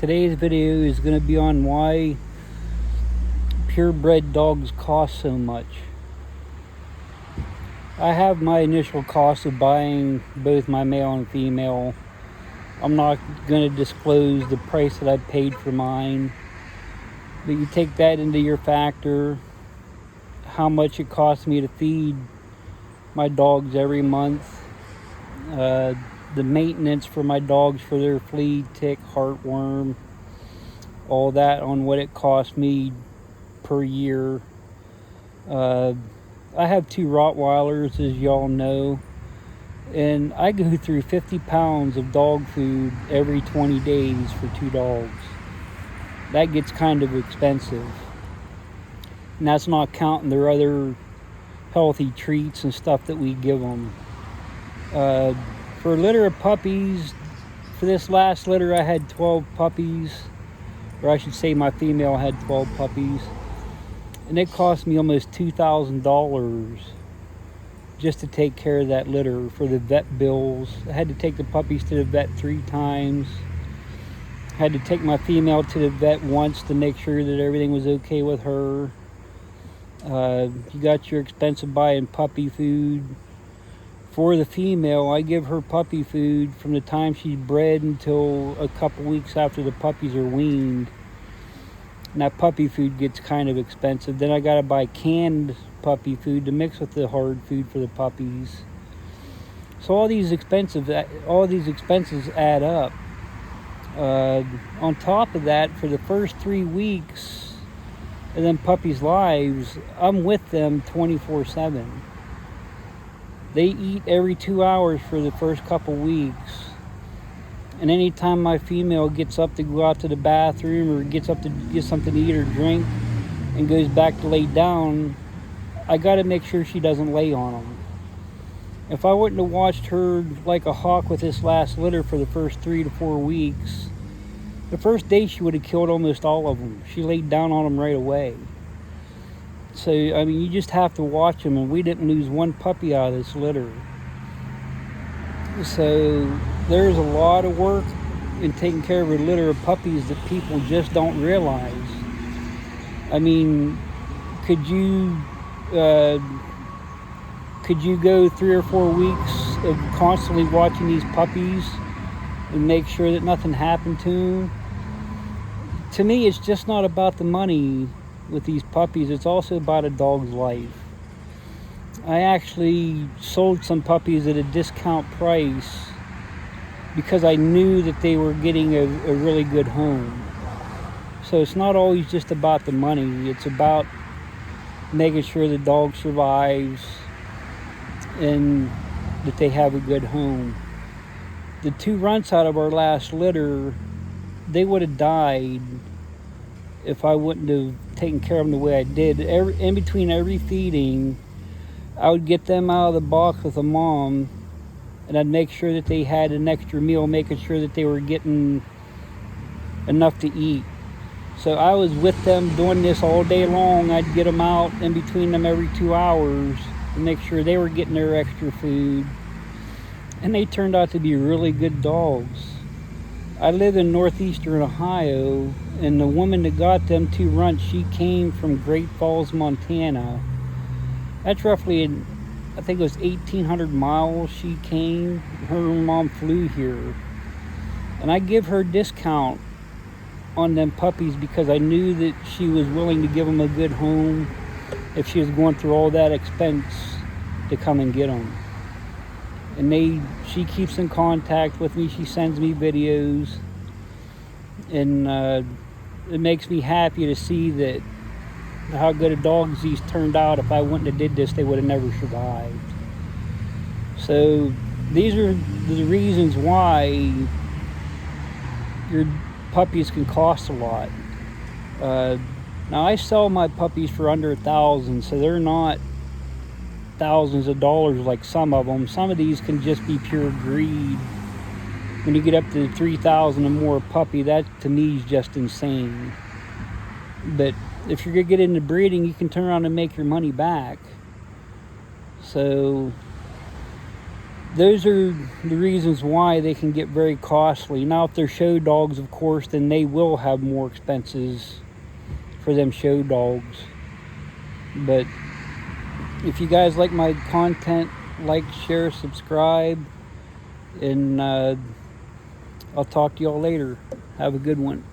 Today's video is going to be on why purebred dogs cost so much. I have my initial cost of buying both my male and female. I'm not going to disclose the price that I paid for mine, but you take that into your factor, how much it costs me to feed my dogs every month, the maintenance for my dogs for their flea, tick, heartworm, all that on what it costs me per year. I have 2 Rottweilers, as y'all know, and I go through 50 pounds of dog food every 20 days for 2 dogs. That gets kind of expensive. And that's not counting their other healthy treats and stuff that we give them. For a litter of puppies, for this last litter I had 12 puppies, or I should say my female had 12 puppies, and it cost me almost $2,000 just to take care of that litter for the vet bills. I had to take the puppies to the vet 3 times. I had to take my female to the vet once to make sure that everything was okay with her. You got your expense of buying puppy food. For the female, I give her puppy food from the time she's bred until a couple weeks after the puppies are weaned. And that puppy food gets kind of expensive. Then I gotta buy canned puppy food to mix with the hard food for the puppies. So all these expenses add up. On top of that, for the first 3 weeks of them puppies' lives, I'm with them 24/7. They eat every 2 hours for the first couple weeks. And anytime my female gets up to go out to the bathroom or gets up to get something to eat or drink and goes back to lay down, I got to make sure she doesn't lay on them. If I wouldn't have watched her like a hawk with this last litter for the first 3 to 4 weeks, the first day she would have killed almost all of them. She laid down on them right away. So, I mean, you just have to watch them, and we didn't lose one puppy out of this litter. So, there's a lot of work in taking care of a litter of puppies that people just don't realize. I mean, could you go 3 or 4 weeks of constantly watching these puppies and make sure that nothing happened to them? To me, it's just not about the money with these puppies. It's also about a dog's life. I actually sold some puppies at a discount price because I knew that they were getting a really good home. So it's not always just about the money. It's about making sure the dog survives and that they have a good home. The 2 runts out of our last litter, they would have died if I wouldn't have taken care of them the way I did. In between every feeding, I would get them out of the box with a mom, and I'd make sure that they had an extra meal, making sure that they were getting enough to eat. So I was with them doing this all day long. I'd get them out in between them every 2 hours and make sure they were getting their extra food. And they turned out to be really good dogs. I live in northeastern Ohio, and the woman that got them 2 runts, she came from Great Falls, Montana. That's roughly, I think it was 1,800 miles she came. Her mom flew here. And I give her a discount on them puppies because I knew that she was willing to give them a good home if she was going through all that expense to come and get them. And she keeps in contact with me. She sends me videos, and it makes me happy to see that how good a dogs these turned out. If I wouldn't have did this, they would have never survived. So these are the reasons why your puppies can cost a lot. Now I sell my puppies for under $1,000, so they're not thousands of dollars like some of them. Some of these can just be pure greed. When you get up to $3,000 or more a puppy, that to me is just insane. But if you're gonna get into breeding, you can turn around and make your money back. So those are the reasons why they can get very costly. Now, if they're show dogs, of course, then they will have more expenses for them show dogs. But if you guys like my content, like, share, subscribe, and I'll talk to y'all later. Have a good one.